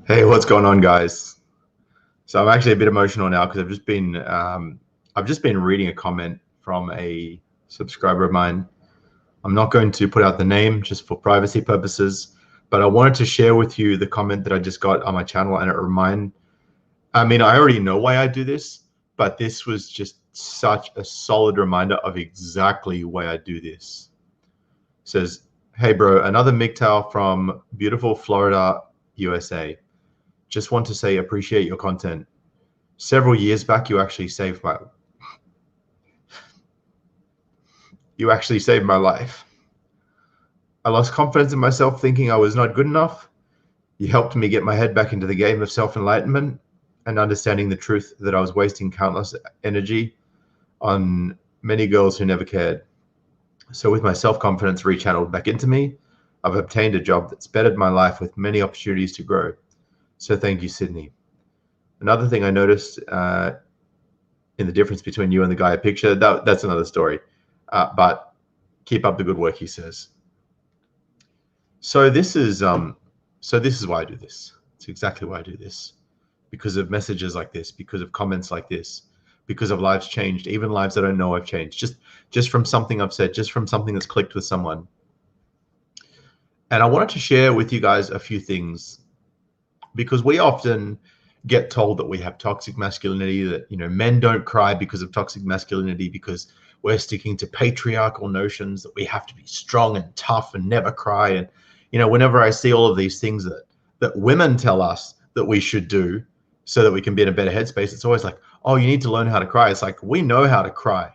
Hey, what's going on, guys? So I'm actually a bit emotional now because I've just been reading a comment from a subscriber of mine. I'm not going to put out the name just for privacy purposes, but I wanted to share with you the comment that I just got on my channel, and I mean, I already know why I do this, but this was just such a solid reminder of exactly why I do this. It says, "Hey bro, another MGTOW from beautiful Florida, USA. Just want to say appreciate your content. Several years back, you actually saved my life. I lost confidence in myself, thinking I was not good enough. You helped me get my head back into the game of self-enlightenment and understanding the truth that I was wasting countless energy on many girls who never cared. So with my self-confidence rechanneled back into me, I've obtained a job that's bettered my life with many opportunities to grow. So thank you, Sydney." Another thing I noticed in the difference between you and the guy I pictured, that's another story. But keep up the good work, he says. So this is why I do this. It's exactly why I do this. Because of messages like this, because of comments like this, because of lives changed, even lives that I don't know I've changed, just from something I've said, just from something that's clicked with someone. And I wanted to share with you guys a few things, because we often get told that we have toxic masculinity, that, you know, men don't cry because of toxic masculinity, because we're sticking to patriarchal notions that we have to be strong and tough and never cry. And, you know, whenever I see all of these things that women tell us that we should do so that we can be in a better headspace, it's always like, oh, you need to learn how to cry. It's like, we know how to cry.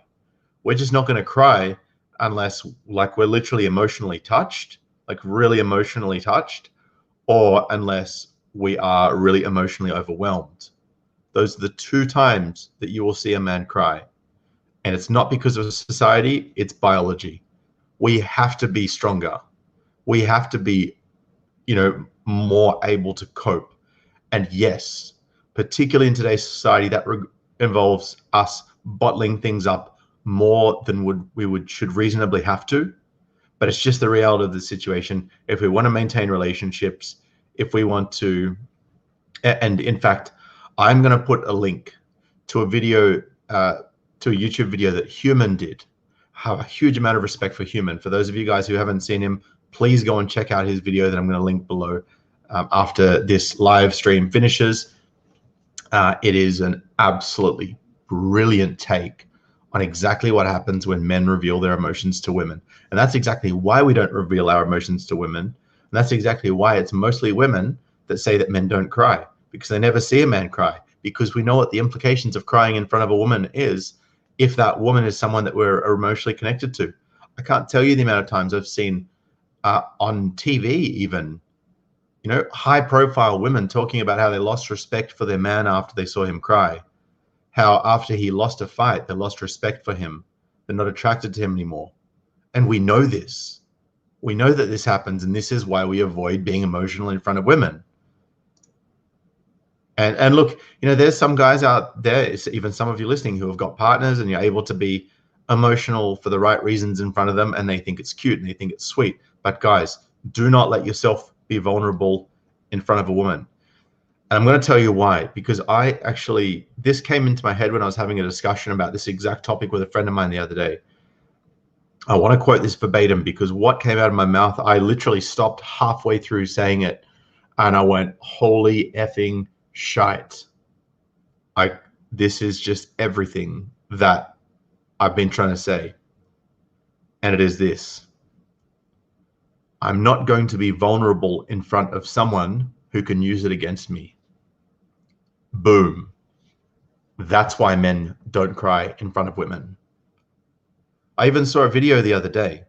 We're just not going to cry unless, like, we're literally emotionally touched, like really emotionally touched, or unless we are really emotionally overwhelmed. Those are the two times that you will see a man cry. And it's not because of society, it's biology. We have to be stronger. We have to be, you know, more able to cope. And yes, particularly in today's society, that involves us bottling things up more than we should reasonably have to. But it's just the reality of the situation. If we want to maintain relationships, if we want to, and in fact, I'm going to put a link to a video, to a YouTube video that Human did. I have a huge amount of respect for Human. For those of you guys who haven't seen him, please go and check out his video that I'm going to link below after this live stream finishes. It is an absolutely brilliant take on exactly what happens when men reveal their emotions to women. And that's exactly why we don't reveal our emotions to women. And that's exactly why it's mostly women that say that men don't cry, because they never see a man cry, because we know what the implications of crying in front of a woman is if that woman is someone that we're emotionally connected to. I can't tell you the amount of times I've seen on TV even, you know, high profile women talking about how they lost respect for their man after they saw him cry. How after he lost a fight, they lost respect for him. They're not attracted to him anymore. And we know this. We know that this happens, and this is why we avoid being emotional in front of women. And look, you know, there's some guys out there, even some of you listening, who have got partners and you're able to be emotional for the right reasons in front of them, and they think it's cute and they think it's sweet. But guys, do not let yourself be vulnerable in front of a woman. And I'm going to tell you why, because this came into my head when I was having a discussion about this exact topic with a friend of mine the other day. I want to quote this verbatim, because what came out of my mouth, I literally stopped halfway through saying it and I went, holy effing shite. This is just everything that I've been trying to say. And it is this: I'm not going to be vulnerable in front of someone who can use it against me. Boom. That's why men don't cry in front of women. I even saw a video the other day.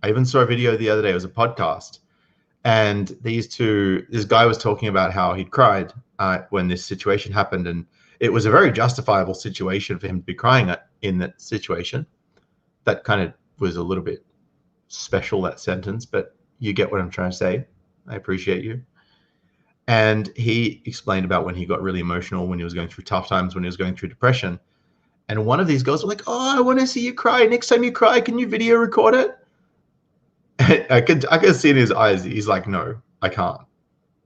It was a podcast. And this guy was talking about how he'd cried when this situation happened. And it was a very justifiable situation for him to be crying in that situation. That kind of was a little bit special, that sentence, but you get what I'm trying to say. I appreciate you. And he explained about when he got really emotional, when he was going through tough times, when he was going through depression. And one of these girls were like, oh, I want to see you cry. Next time you cry, can you video record it? I could see in his eyes, he's like, no, I can't.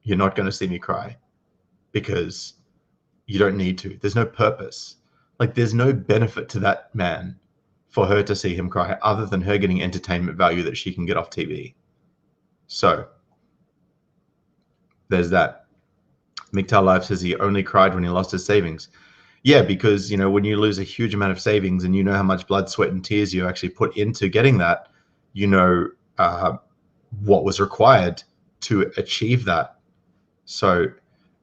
you're not going to see me cry because you don't need to. There's no purpose. Like, there's no benefit to that man for her to see him cry other than her getting entertainment value that she can get off TV. So there's that. MGTOW Live says he only cried when he lost his savings. Yeah, because, you know, when you lose a huge amount of savings and you know how much blood, sweat, and tears you actually put into getting that, you know what was required to achieve that. So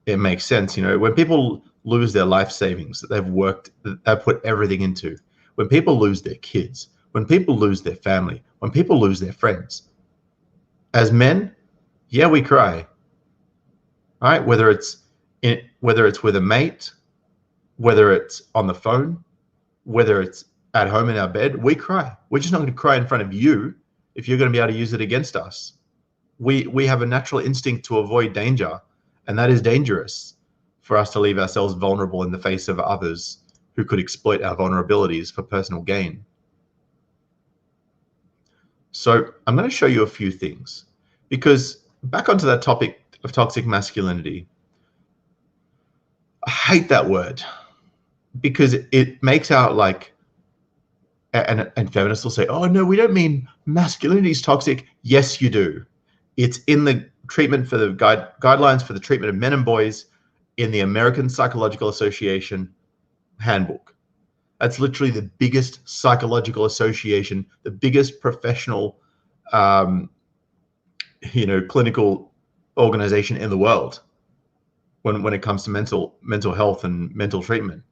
it makes sense. You know, when people lose their life savings that they've worked, they've put everything into, when people lose their kids, when people lose their family, when people lose their friends, as men, yeah, we cry. All right, whether it's with a mate, whether it's on the phone, whether it's at home in our bed, we cry. We're just not going to cry in front of you if you're going to be able to use it against us. We have a natural instinct to avoid danger, and that is dangerous for us to leave ourselves vulnerable in the face of others who could exploit our vulnerabilities for personal gain. So I'm going to show you a few things, because back onto that topic of toxic masculinity, I hate that word because it makes out like, and feminists will say, oh no, we don't mean masculinity is toxic. Yes, you do. It's in the treatment for the guidelines for the treatment of men and boys in the American Psychological Association handbook. That's literally the biggest psychological association, the biggest professional, clinical organization in the world when it comes to mental health and mental treatment.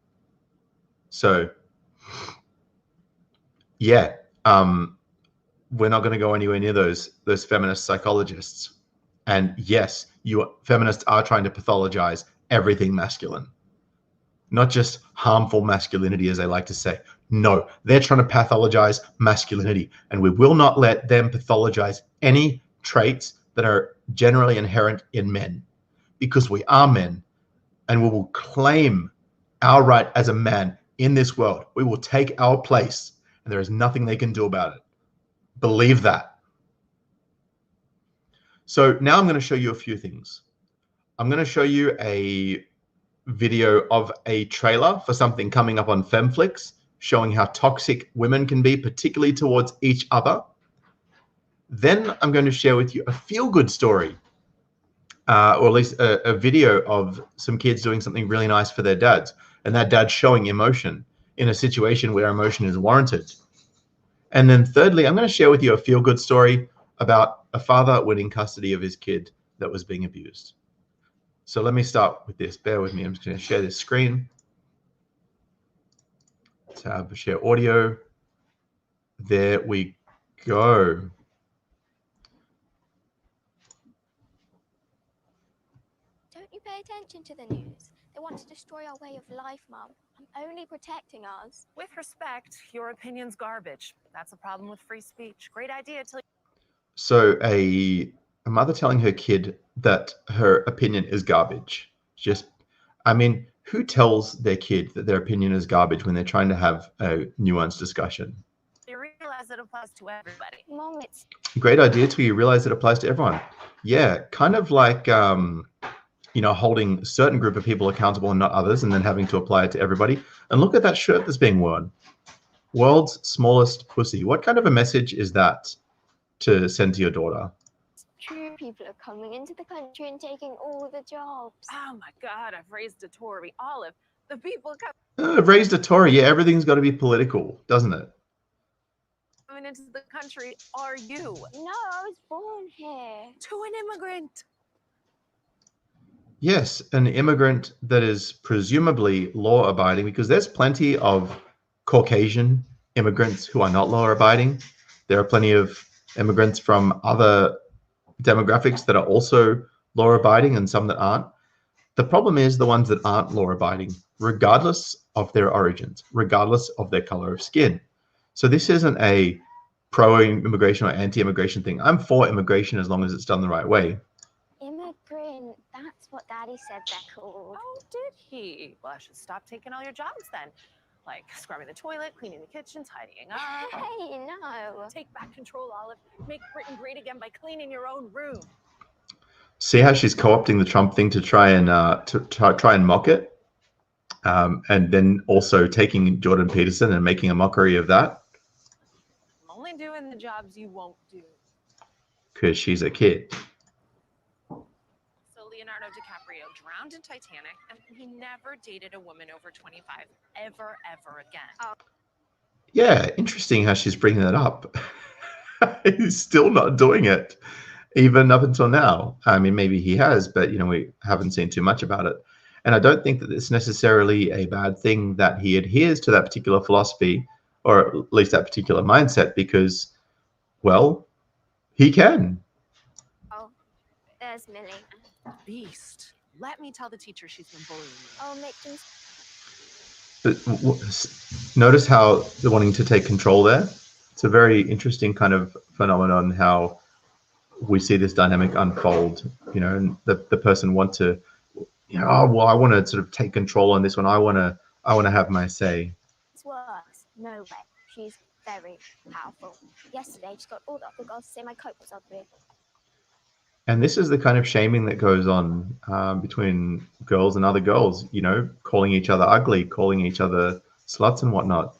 So, yeah, we're not going to go anywhere near those feminist psychologists. And yes, feminists are trying to pathologize everything masculine, not just harmful masculinity, as they like to say. No, they're trying to pathologize masculinity, and we will not let them pathologize any traits that are generally inherent in men, because we are men, and we will claim our right as a man in this world. We will take our place, and there is nothing they can do about it. Believe that. So now I'm going to show you a few things. I'm going to show you a video of a trailer for something coming up on Femflix, showing how toxic women can be, particularly towards each other. Then I'm going to share with you a feel-good story, or at least a video of some kids doing something really nice for their dads, and that dad showing emotion in a situation where emotion is warranted. And then thirdly, I'm going to share with you a feel-good story about a father winning custody of his kid that was being abused. So let me start with this. Bear with me. I'm just going to share this screen. Tab, share audio. There we go. Don't you pay attention to the news? They want to destroy our way of life, Mum. I'm only protecting us. With respect, your opinion's garbage. That's a problem with free speech. Great idea till... So a mother telling her kid that her opinion is garbage. Who tells their kid that their opinion is garbage when they're trying to have a nuanced discussion? You realize it applies to everybody. Mum, it's... Great idea till you realize it applies to everyone. Yeah, kind of like, holding a certain group of people accountable and not others, and then having to apply it to everybody. And look at that shirt that's being worn. World's smallest pussy. What kind of a message is that to send to your daughter? True, people are coming into the country and taking all the jobs. Oh my God, I've raised a Tory. Olive, the people I've raised a Tory. Yeah, everything's got to be political, doesn't it? coming into the country are you. No, I was born here. To an immigrant. Yes, an immigrant that is presumably law-abiding, because there's plenty of Caucasian immigrants who are not law-abiding. There are plenty of immigrants from other demographics that are also law-abiding and some that aren't. The problem is the ones that aren't law-abiding, regardless of their origins, regardless of their color of skin. So this isn't a pro-immigration or anti-immigration thing. I'm for immigration as long as it's done the right way. Immigrant, that's what Daddy said they're called. Oh, did he? Well, I should stop taking all your jobs then. Like scrubbing the toilet, cleaning the kitchen, tidying up. Hey, no. Take back control, Olive. Make Britain great again by cleaning your own room. See how she's co-opting the Trump thing to try and try and mock it, and then also taking Jordan Peterson and making a mockery of that. I'm only doing the jobs you won't do. Because she's a kid. So Leonardo DiCaprio drowned in Titanic, and he never dated a woman over 25 ever again. Yeah, interesting how she's bringing that up. He's still not doing it, even up until now. I mean, maybe he has, but you know, we haven't seen too much about it. And I don't think that it's necessarily a bad thing that he adheres to that particular philosophy, or at least that particular mindset, because, well, he can. Oh, there's Millie. Beast. Let me tell the teacher she's been bullying me. Oh, make things. Notice how they're wanting to take control there. It's a very interesting kind of phenomenon how we see this dynamic unfold, you know, and the person want to, you know, oh, well, I want to sort of take control on this one. I want to have my say. It's worse. No way. She's very powerful. Yesterday, she got all the other girls to say my coat was ugly. And this is the kind of shaming that goes on between girls and other girls, you know, calling each other ugly, calling each other sluts and whatnot.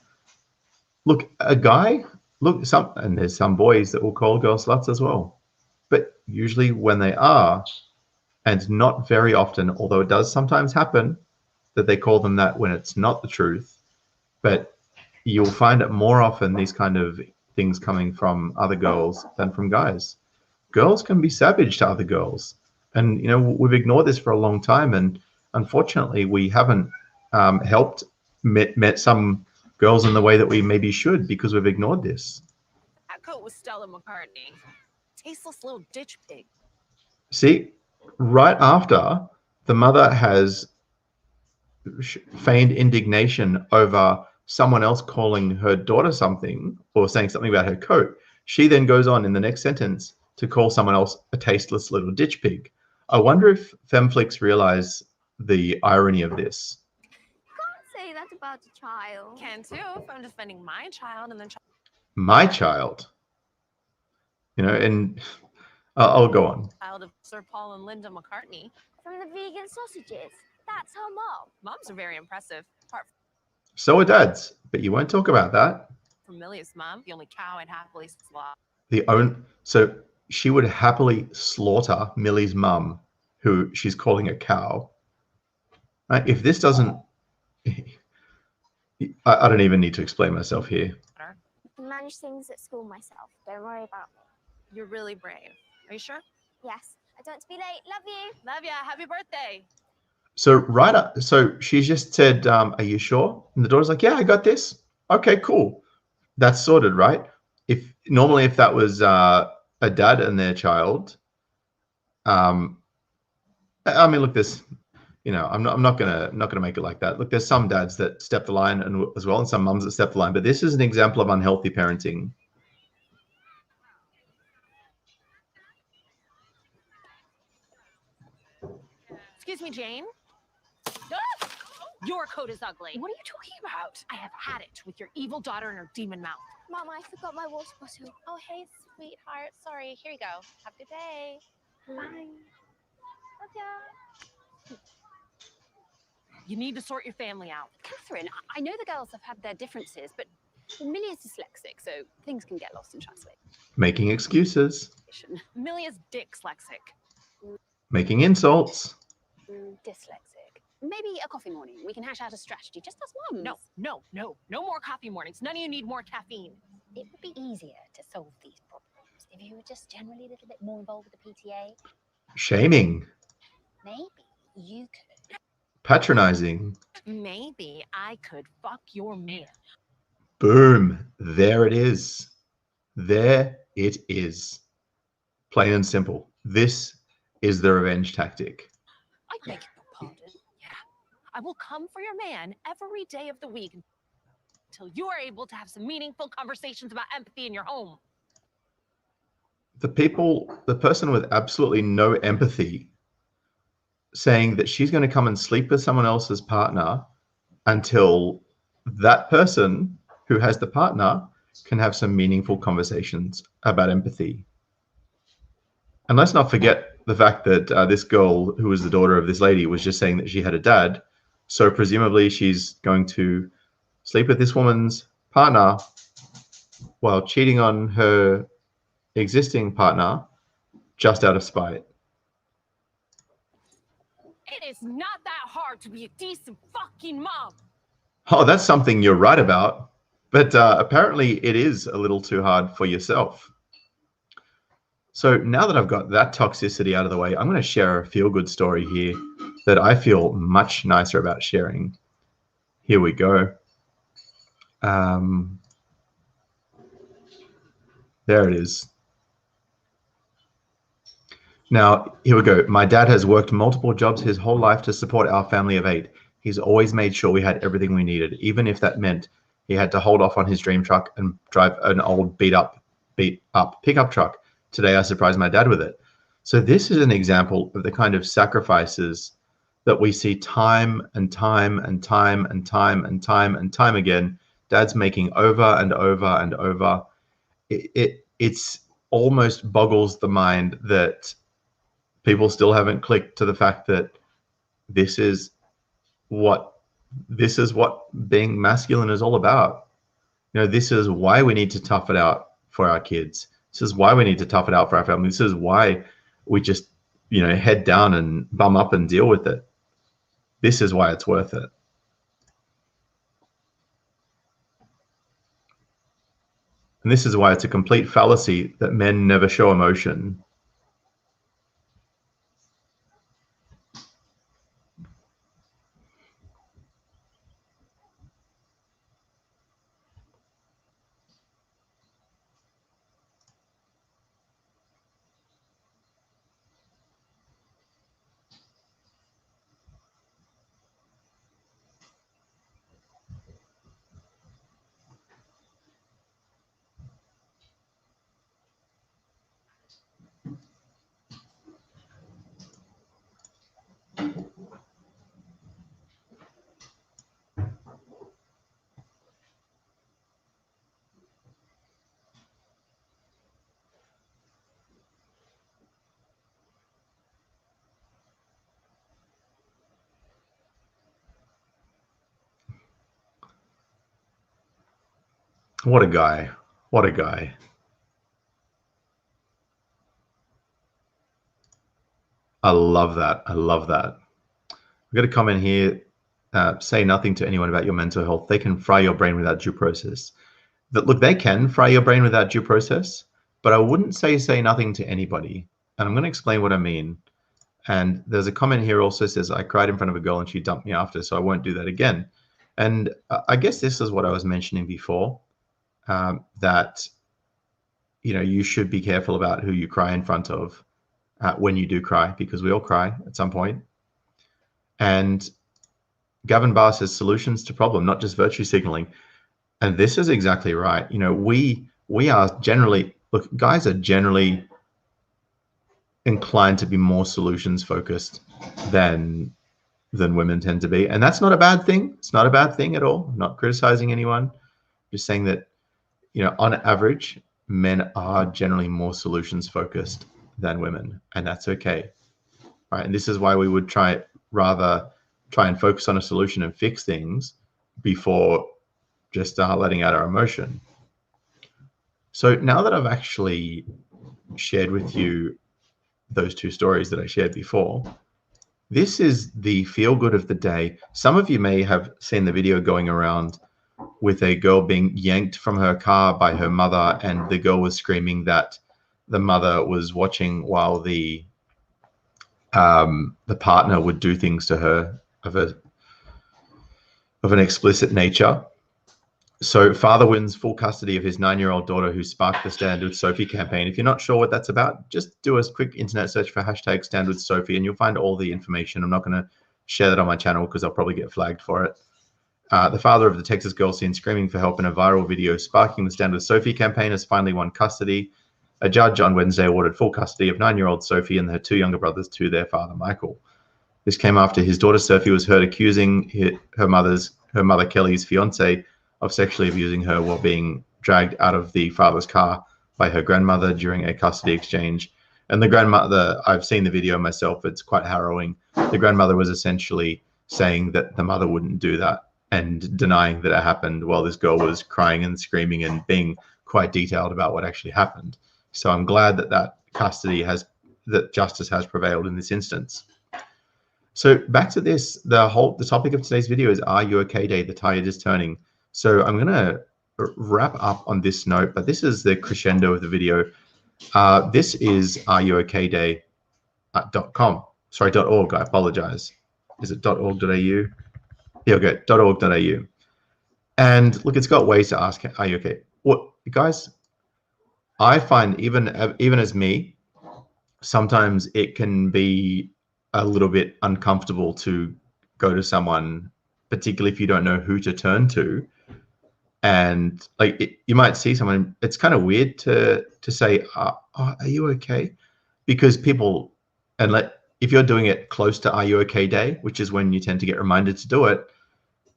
Look, and there's some boys that will call girls sluts as well. But usually when they are, and not very often, although it does sometimes happen, that they call them that when it's not the truth. But you'll find it more often, these kind of things coming from other girls than from guys. Girls can be savage to other girls. And, you know, we've ignored this for a long time. And unfortunately, we haven't met some girls in the way that we maybe should, because we've ignored this. That coat was Stella McCartney. Tasteless little ditch pig. See, right after the mother has feigned indignation over someone else calling her daughter something or saying something about her coat, she then goes on in the next sentence to call someone else a tasteless little ditch pig. I wonder if femflicks realize the irony of this. You can't say that about a child. Can too, if I'm defending my child and then My child. You know, and I'll go on. child of Sir Paul and Linda McCartney. From the vegan sausages. That's her mom. Moms are very impressive. Apart So are dads, but you won't talk about that. from Millie's mom, the only cow I'd happily slaughter. So she would happily slaughter Millie's mum, who she's calling a cow. If this doesn't, I don't even need to explain myself here. I can manage things at school myself. Don't worry about me. You're really brave. Are you sure? Yes. I don't want to be late. Love you. Love ya. Happy birthday. So she just said, are you sure? And the daughter's like, yeah, I got this. Okay, cool. That's sorted, right? If that was a dad and their child, I mean, look, this, you know, I'm not gonna make it like that. Look, there's some dads that step the line as well, and some mums that step the line. But this is an example of unhealthy parenting. Excuse me, Jane. Ah! Your coat is ugly. What are you talking about? I have had it with your evil daughter and her demon mouth. Mom, I forgot my water bottle. Oh, hey, sweetheart. Sorry. Here you go. Have a good day. Bye. Love ya. You need to sort your family out. Catherine, I know the girls have had their differences, but Millie is dyslexic, so things can get lost in translation. Making excuses. Millie is dyslexic. Making insults. Dyslexic. Maybe a coffee morning. We can hash out a strategy, just us mums. No more coffee mornings. None of you need more caffeine. It would be easier to solve these problems if you were just generally a little bit more involved with the PTA. Shaming. Maybe you could. Patronizing. Maybe I could fuck your man. Boom. There it is. There it is. Plain and simple. This is the revenge tactic. I beg your pardon. Yeah. I will come for your man every day of the week until you are able to have some meaningful conversations about empathy in your home. The person with absolutely no empathy saying that she's going to come and sleep with someone else's partner until that person who has the partner can have some meaningful conversations about empathy. And let's not forget the fact that this girl, who was the daughter of this lady, was just saying that she had a dad. So presumably she's going to sleep with this woman's partner while cheating on her existing partner just out of spite. It is not that hard to be a decent fucking mom. Oh, that's something you're right about. But apparently it is a little too hard for yourself. So now that I've got that toxicity out of the way, I'm going to share a feel-good story here that I feel much nicer about sharing. Here we go. There it is. Now, here we go. My dad has worked multiple jobs his whole life to support our family of 8. He's always made sure we had everything we needed, even if that meant he had to hold off on his dream truck and drive an old beat up pickup truck. Today, I surprised my dad with it. So this is an example of the kind of sacrifices that we see time and time and time and time and time and time again, dads making over and over and over. It's almost boggles the mind that people still haven't clicked to the fact that this is what being masculine is all about. You know, this is why we need to tough it out for our kids. This is why we need to tough it out for our family. This is why we just, you know, head down and bum up and deal with it. This is why it's worth it. And this is why it's a complete fallacy that men never show emotion. What a guy. What a guy. I love that. I love that. I've got a comment here. Say nothing to anyone about your mental health. They can fry your brain without due process. Look, they can fry your brain without due process, but I wouldn't say nothing to anybody. And I'm going to explain what I mean. And there's a comment here also says, I cried in front of a girl and she dumped me after, so I won't do that again. And I guess this is what I was mentioning before. That, you know, you should be careful about who you cry in front of when you do cry, because we all cry at some point. And Gavin Barr says solutions to problem, not just virtue signaling. And this is exactly right. You know, we are generally, look, guys are generally inclined to be more solutions focused than women tend to be. And that's not a bad thing. It's not a bad thing at all. I'm not criticizing anyone. Just saying that, you know, on average, men are generally more solutions focused than women, and that's okay. All right, and this is why we would rather try and focus on a solution and fix things before just letting out our emotion. So now that I've actually shared with you those 2 stories that I shared before, this is the feel good of the day. Some of you may have seen the video going around with a girl being yanked from her car by her mother, and the girl was screaming that the mother was watching while the partner would do things to her of an explicit nature. So father wins full custody of his 9-year-old daughter who sparked the Stand With Sophie campaign. If you're not sure what that's about, just do a quick internet search for hashtag Stand With Sophie and you'll find all the information. I'm not going to share that on my channel because I'll probably get flagged for it. The father of the Texas girl seen screaming for help in a viral video sparking the Stand With Sophie campaign has finally won custody. A judge on Wednesday awarded full custody of 9-year-old Sophie and her 2 younger brothers to their father, Michael. This came after his daughter Sophie was heard accusing her mother Kelly's fiance of sexually abusing her while being dragged out of the father's car by her grandmother during a custody exchange. And the grandmother, I've seen the video myself, it's quite harrowing. The grandmother was essentially saying that the mother wouldn't do that and denying that it happened while this girl was crying and screaming and being quite detailed about what actually happened. So I'm glad that that justice has prevailed in this instance. So back to this, the topic of today's video is Are You Okay Day? The tide is turning. So I'm going to wrap up on this note, but this is the crescendo of the video. This is AIOST.com. Sorry, .org. I apologize. Is it .org.au? Yeah, okay, .org.au. And look, it's got ways to ask, are you okay? What, guys? I find even as me, sometimes it can be a little bit uncomfortable to go to someone, particularly if you don't know who to turn to. And like you might see someone, it's kind of weird to say, are you okay? Because people, if you're doing it close to Are You Okay Day, which is when you tend to get reminded to do it,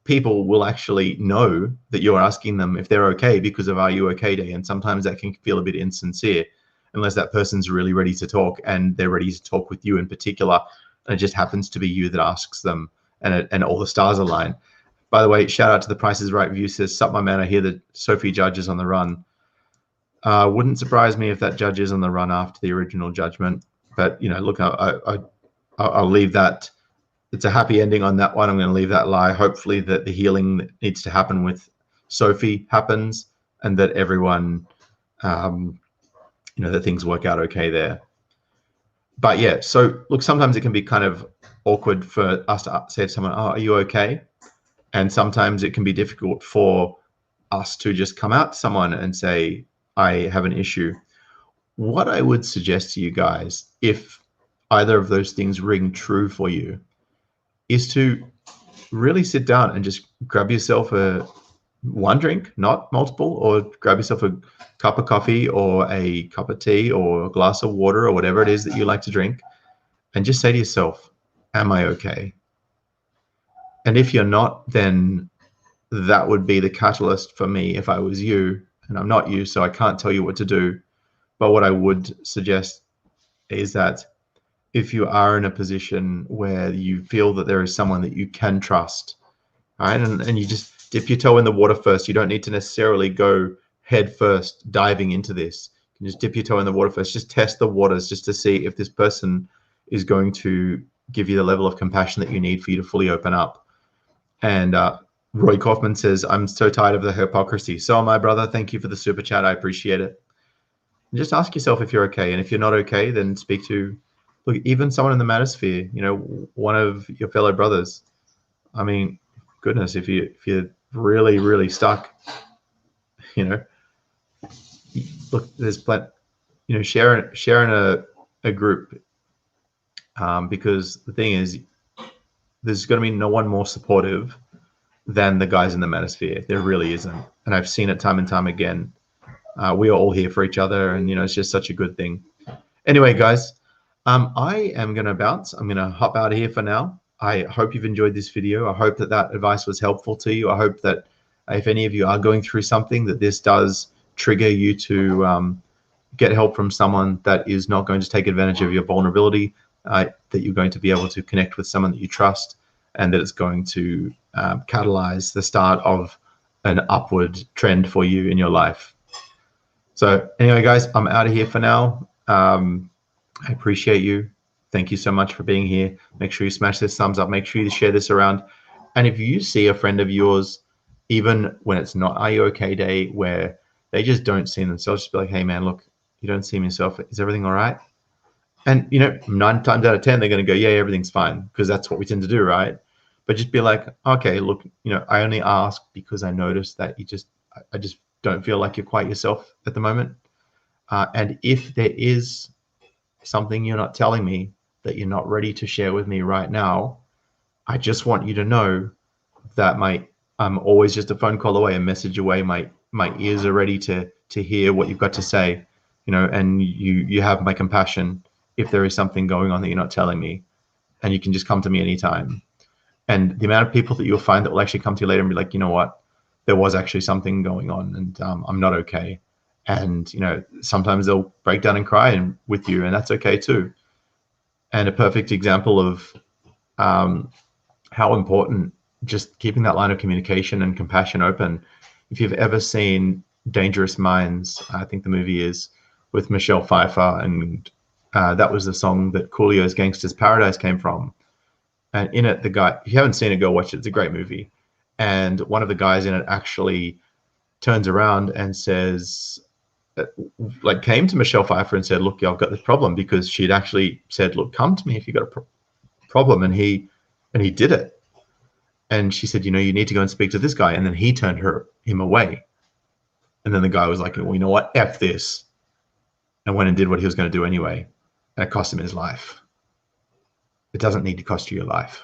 people will actually know that you're asking them if they're okay because of Are You Okay Day. And sometimes that can feel a bit insincere unless that person's really ready to talk and they're ready to talk with you in particular. And it just happens to be you that asks them and all the stars align. By the way, shout out to the Price is Right view, says, sup my man, I hear that Sophie Judge is on the run. Wouldn't surprise me if that judge is on the run after the original judgment. But, you know, look, I'll leave that. It's a happy ending on that one. I'm going to leave that lie. Hopefully that the healing that needs to happen with Sophie happens and that everyone, you know, that things work out okay there. But yeah, so look, sometimes it can be kind of awkward for us to say to someone, oh, are you okay? And sometimes it can be difficult for us to just come out to someone and say, I have an issue. What I would suggest to you guys, if either of those things ring true for you, is to really sit down and just grab yourself one drink, not multiple, or grab yourself a cup of coffee or a cup of tea or a glass of water or whatever it is that you like to drink, and just say to yourself, am I okay? And if you're not, then that would be the catalyst for me if I was you, and I'm not you, so I can't tell you what to do. But what I would suggest is that if you are in a position where you feel that there is someone that you can trust, right, and you just dip your toe in the water first. You don't need to necessarily go head first diving into this. You can just dip your toe in the water first. Just test the waters just to see if this person is going to give you the level of compassion that you need for you to fully open up. And Roy Kaufman says, I'm so tired of the hypocrisy. So am I, brother. Thank you for the super chat. I appreciate it. And just ask yourself if you're okay. And if you're not okay, then speak to, look, even someone in the manosphere, you know, one of your fellow brothers. I mean, goodness, if you're really, really stuck, you know, look, there's plenty, you know, sharing a group, because the thing is, there's going to be no one more supportive than the guys in the manosphere. There really isn't. And I've seen it time and time again. We are all here for each other, and, you know, it's just such a good thing. Anyway, guys, I am going to bounce. I'm going to hop out of here for now. I hope you've enjoyed this video. I hope that advice was helpful to you. I hope that if any of you are going through something, that this does trigger you to get help from someone that is not going to take advantage of your vulnerability, that you're going to be able to connect with someone that you trust, and that it's going to catalyze the start of an upward trend for you in your life. So anyway, guys, I'm out of here for now. I appreciate you. Thank you so much for being here. Make sure you smash this thumbs up. Make sure you share this around. And if you see a friend of yours, even when it's not Are You Okay Day, where they just don't see themselves, just be like, hey, man, look, you don't see yourself. Is everything all right? And, you know, 9 times out of 10, they're going to go, yeah, everything's fine, because that's what we tend to do, right? But just be like, okay, look, you know, I only ask because I noticed that I just don't feel like you're quite yourself at the moment. And if there is something you're not telling me that you're not ready to share with me right now, I just want you to know that I'm always just a phone call away, a message away. My ears are ready to hear what you've got to say, you know, and you have my compassion if there is something going on that you're not telling me, and you can just come to me anytime. And the amount of people that you'll find that will actually come to you later and be like, you know what, there was actually something going on, and I'm not okay. And, you know, sometimes they'll break down and cry with you, and that's okay too. And a perfect example of how important just keeping that line of communication and compassion open. If you've ever seen Dangerous Minds, I think the movie is, with Michelle Pfeiffer, and that was the song that Coolio's Gangsta's Paradise came from. And in it, the guy, if you haven't seen it, go watch it. It's a great movie. And one of the guys in it actually turns around and says, like, came to Michelle Pfeiffer and said, look, I've got this problem, because she'd actually said, look, come to me if you've got a problem. And he did it. And she said, you know, you need to go and speak to this guy. And then he turned him away. And then the guy was like, well, you know what? F this. And went and did what he was going to do anyway. And it cost him his life. It doesn't need to cost you your life.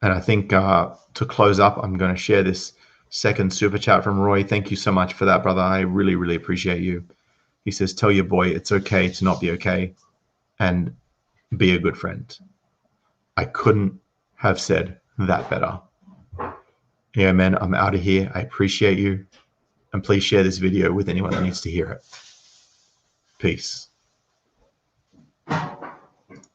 And I think to close up, I'm going to share this second super chat from Roy. Thank you so much for that, brother. I really, really appreciate you. He says, tell your boy it's okay to not be okay, and be a good friend. I couldn't have said that better. Yeah, man, I'm out of here. I appreciate you. And please share this video with anyone that needs to hear it. Peace.